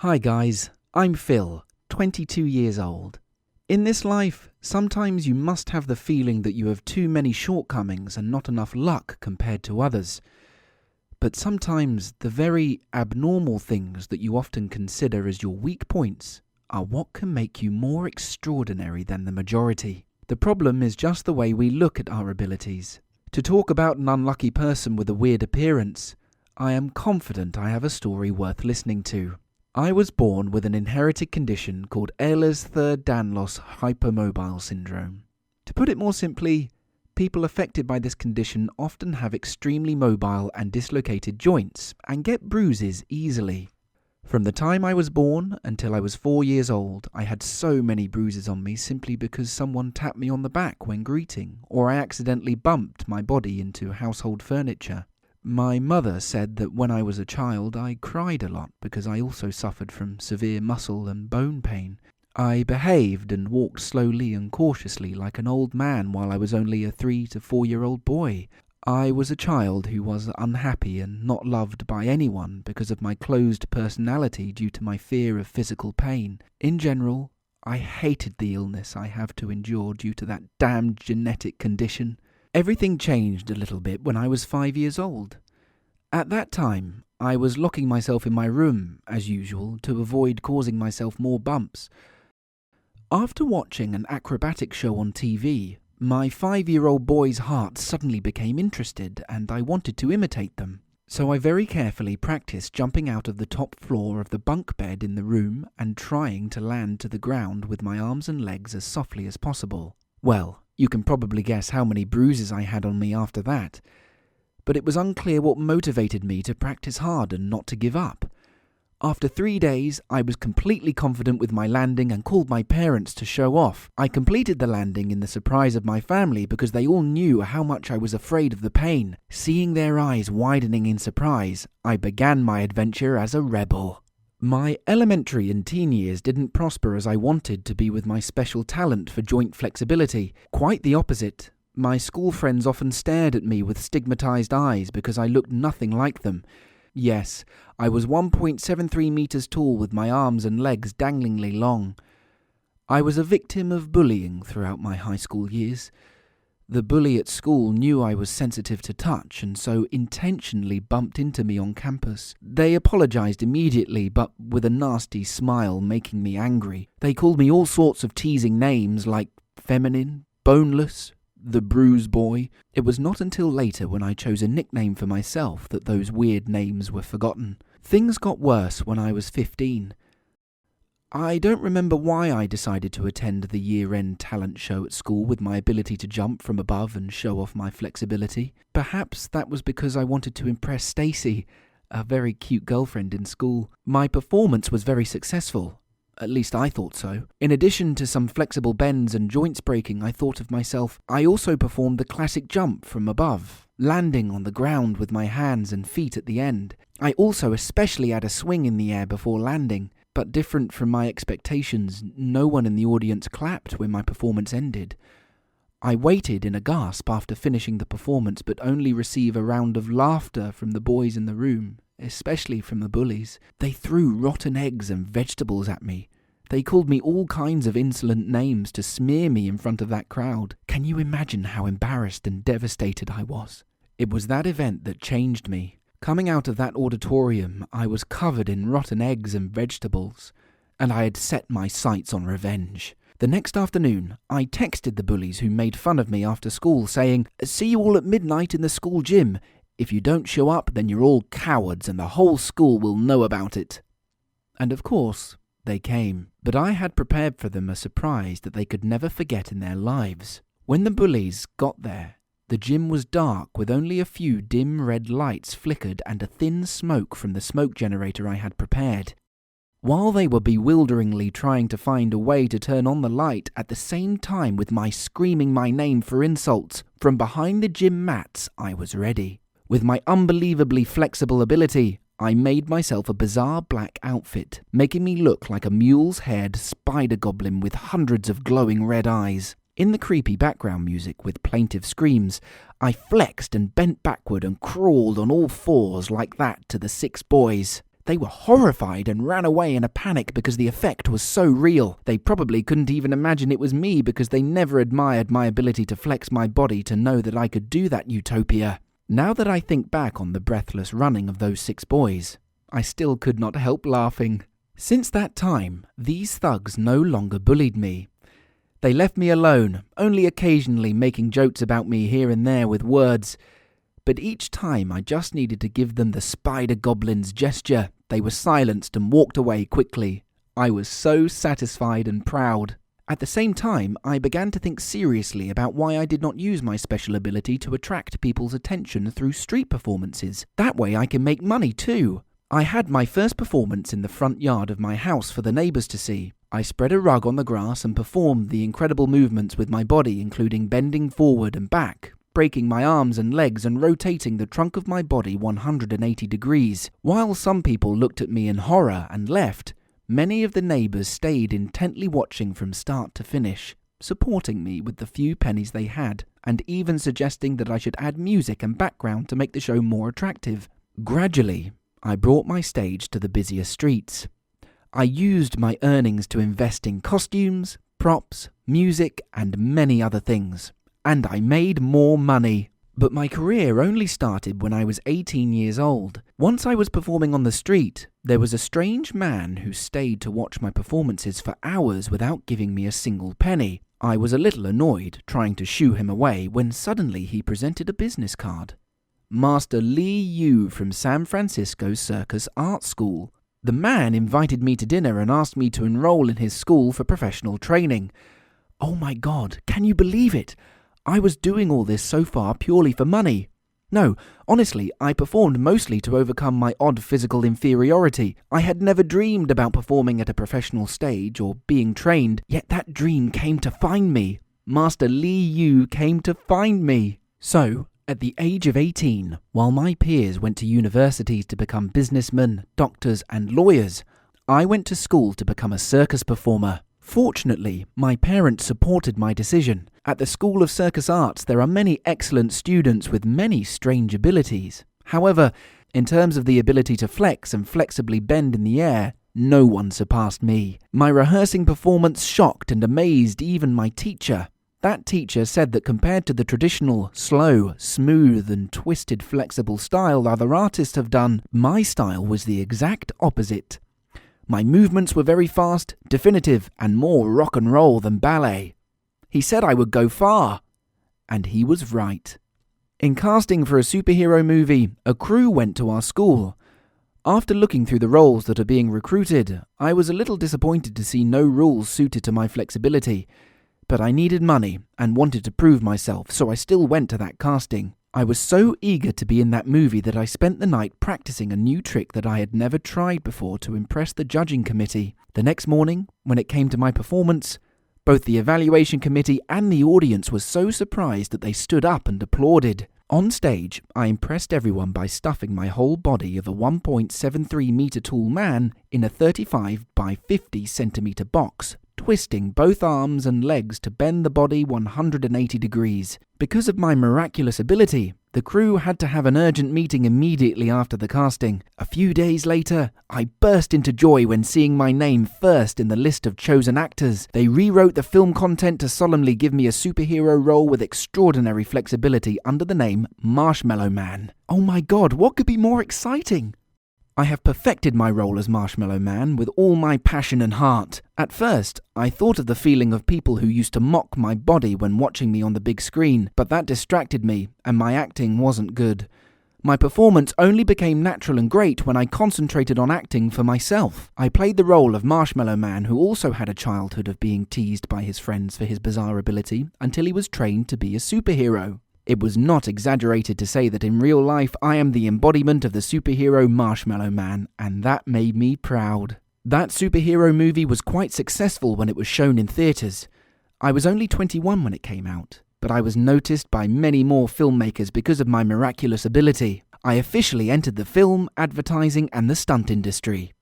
Hi guys, I'm Phil, 22 years old. In this life, sometimes you must have the feeling that you have too many shortcomings and not enough luck compared to others. But sometimes the very abnormal things that you often consider as your weak points are what can make you more extraordinary than the majority. The problem is just the way we look at our abilities. To talk about an unlucky person with a weird appearance, I am confident I have a story worth listening to. I was born with an inherited condition called Ehlers-Danlos hypermobile syndrome. To put it more simply, people affected by this condition often have extremely mobile and dislocated joints and get bruises easily. From the time I was born until I was 4 years old, I had so many bruises on me simply because someone tapped me on the back when greeting, or I accidentally bumped my body into household furniture. My mother said that when I was a child I cried a lot because I also suffered from severe muscle and bone pain. I behaved and walked slowly and cautiously like an old man while I was only a 3 to 4 year old boy. I was a child who was unhappy and not loved by anyone because of my closed personality due to my fear of physical pain. In general, I hated the illness I have to endure due to that damned genetic condition. Everything changed a little bit when I was 5 years old. At that time, I was locking myself in my room, as usual, to avoid causing myself more bumps. After watching an acrobatic show on TV, my 5-year-old boy's heart suddenly became interested and I wanted to imitate them. So I very carefully practiced jumping out of the top floor of the bunk bed in the room and trying to land to the ground with my arms and legs as softly as possible. Well, you can probably guess how many bruises I had on me after that. But it was unclear what motivated me to practice hard and not to give up. After 3 days, I was completely confident with my landing and called my parents to show off. I completed the landing in the surprise of my family because they all knew how much I was afraid of the pain. Seeing their eyes widening in surprise, I began my adventure as a rebel. My elementary and teen years didn't prosper as I wanted to be with my special talent for joint flexibility. Quite the opposite. My school friends often stared at me with stigmatized eyes because I looked nothing like them. Yes, I was 1.73 meters tall with my arms and legs danglingly long. I was a victim of bullying throughout my high school years. The bully at school knew I was sensitive to touch and so intentionally bumped into me on campus. They apologized immediately, but with a nasty smile making me angry. They called me all sorts of teasing names like feminine, boneless, the bruise boy. It was not until later when I chose a nickname for myself that those weird names were forgotten. Things got worse when I was 15. I don't remember why I decided to attend the year-end talent show at school with my ability to jump from above and show off my flexibility. Perhaps that was because I wanted to impress Stacy, a very cute girlfriend in school. My performance was very successful. At least I thought so. In addition to some flexible bends and joints breaking, I thought of myself. I also performed the classic jump from above, landing on the ground with my hands and feet at the end. I also especially had a swing in the air before landing. But different from my expectations, no one in the audience clapped when my performance ended. I waited in a gasp after finishing the performance, but only receive a round of laughter from the boys in the room, especially from the bullies. They threw rotten eggs and vegetables at me. They called me all kinds of insolent names to smear me in front of that crowd. Can you imagine how embarrassed and devastated I was? It was that event that changed me. Coming out of that auditorium, I was covered in rotten eggs and vegetables, and I had set my sights on revenge. The next afternoon, I texted the bullies who made fun of me after school saying, "See you all at midnight in the school gym. If you don't show up, then you're all cowards and the whole school will know about it." And of course, they came. But I had prepared for them a surprise that they could never forget in their lives. When the bullies got there, the gym was dark with only a few dim red lights flickered and a thin smoke from the smoke generator I had prepared. While they were bewilderingly trying to find a way to turn on the light, at the same time with my screaming my name for insults, from behind the gym mats I was ready. With my unbelievably flexible ability, I made myself a bizarre black outfit, making me look like a mule's-haired spider goblin with hundreds of glowing red eyes. In the creepy background music with plaintive screams, I flexed and bent backward and crawled on all fours like that to the 6 boys. They were horrified and ran away in a panic because the effect was so real. They probably couldn't even imagine it was me because they never admired my ability to flex my body to know that I could do that utopia. Now that I think back on the breathless running of those 6 boys, I still could not help laughing. Since that time, these thugs no longer bullied me. They left me alone, only occasionally making jokes about me here and there with words. But each time I just needed to give them the spider goblin's gesture. They were silenced and walked away quickly. I was so satisfied and proud. At the same time, I began to think seriously about why I did not use my special ability to attract people's attention through street performances. That way I can make money too. I had my first performance in the front yard of my house for the neighbours to see. I spread a rug on the grass and performed the incredible movements with my body, including bending forward and back, breaking my arms and legs and rotating the trunk of my body 180 degrees. While some people looked at me in horror and left, many of the neighbours stayed intently watching from start to finish, supporting me with the few pennies they had, and even suggesting that I should add music and background to make the show more attractive. Gradually, I brought my stage to the busier streets. I used my earnings to invest in costumes, props, music, and many other things. And I made more money. But my career only started when I was 18 years old. Once I was performing on the street, there was a strange man who stayed to watch my performances for hours without giving me a single penny. I was a little annoyed, trying to shoo him away, when suddenly he presented a business card. Master Lee Yu from San Francisco Circus Art School. The man invited me to dinner and asked me to enroll in his school for professional training. Oh my God, can you believe it? I was doing all this so far purely for money. No, honestly, I performed mostly to overcome my odd physical inferiority. I had never dreamed about performing at a professional stage or being trained, yet that dream came to find me. Master Lee Yu came to find me. So, at the age of 18, while my peers went to universities to become businessmen, doctors, and lawyers, I went to school to become a circus performer. Fortunately, my parents supported my decision. At the School of Circus Arts, there are many excellent students with many strange abilities. However, in terms of the ability to flex and flexibly bend in the air, no one surpassed me. My rehearsing performance shocked and amazed even my teacher. That teacher said that compared to the traditional, slow, smooth, and twisted flexible style other artists have done, my style was the exact opposite. My movements were very fast, definitive, and more rock and roll than ballet. He said I would go far, and he was right. In casting for a superhero movie, a crew went to our school. After looking through the roles that are being recruited, I was a little disappointed to see no rules suited to my flexibility. But I needed money and wanted to prove myself, so I still went to that casting. I was so eager to be in that movie that I spent the night practicing a new trick that I had never tried before to impress the judging committee. The next morning, when it came to my performance, both the evaluation committee and the audience were so surprised that they stood up and applauded. On stage, I impressed everyone by stuffing my whole body of a 1.73 meter tall man in a 35 by 50 centimeter box, twisting both arms and legs to bend the body 180 degrees. Because of my miraculous ability, the crew had to have an urgent meeting immediately after the casting. A few days later, I burst into joy when seeing my name first in the list of chosen actors. They rewrote the film content to solemnly give me a superhero role with extraordinary flexibility under the name Marshmallow Man. Oh my God, what could be more exciting? I have perfected my role as Marshmallow Man with all my passion and heart. At first, I thought of the feeling of people who used to mock my body when watching me on the big screen, but that distracted me, and my acting wasn't good. My performance only became natural and great when I concentrated on acting for myself. I played the role of Marshmallow Man, who also had a childhood of being teased by his friends for his bizarre ability, until he was trained to be a superhero. It was not exaggerated to say that in real life I am the embodiment of the superhero Marshmallow Man, and that made me proud. That superhero movie was quite successful when it was shown in theatres. I was only 21 when it came out, but I was noticed by many more filmmakers because of my miraculous ability. I officially entered the film, advertising, and the stunt industry.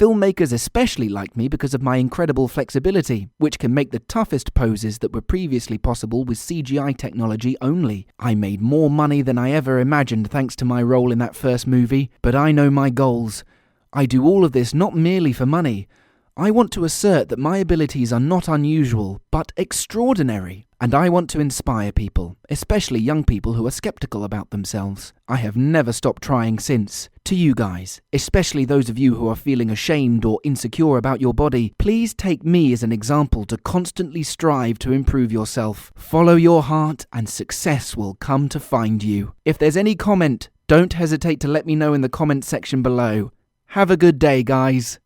Filmmakers especially like me because of my incredible flexibility, which can make the toughest poses that were previously possible with CGI technology only. I made more money than I ever imagined thanks to my role in that first movie, but I know my goals. I do all of this not merely for money. I want to assert that my abilities are not unusual, but extraordinary. And I want to inspire people, especially young people who are skeptical about themselves. I have never stopped trying since. To you guys, especially those of you who are feeling ashamed or insecure about your body, please take me as an example to constantly strive to improve yourself. Follow your heart and success will come to find you. If there's any comment, don't hesitate to let me know in the comment section below. Have a good day, guys.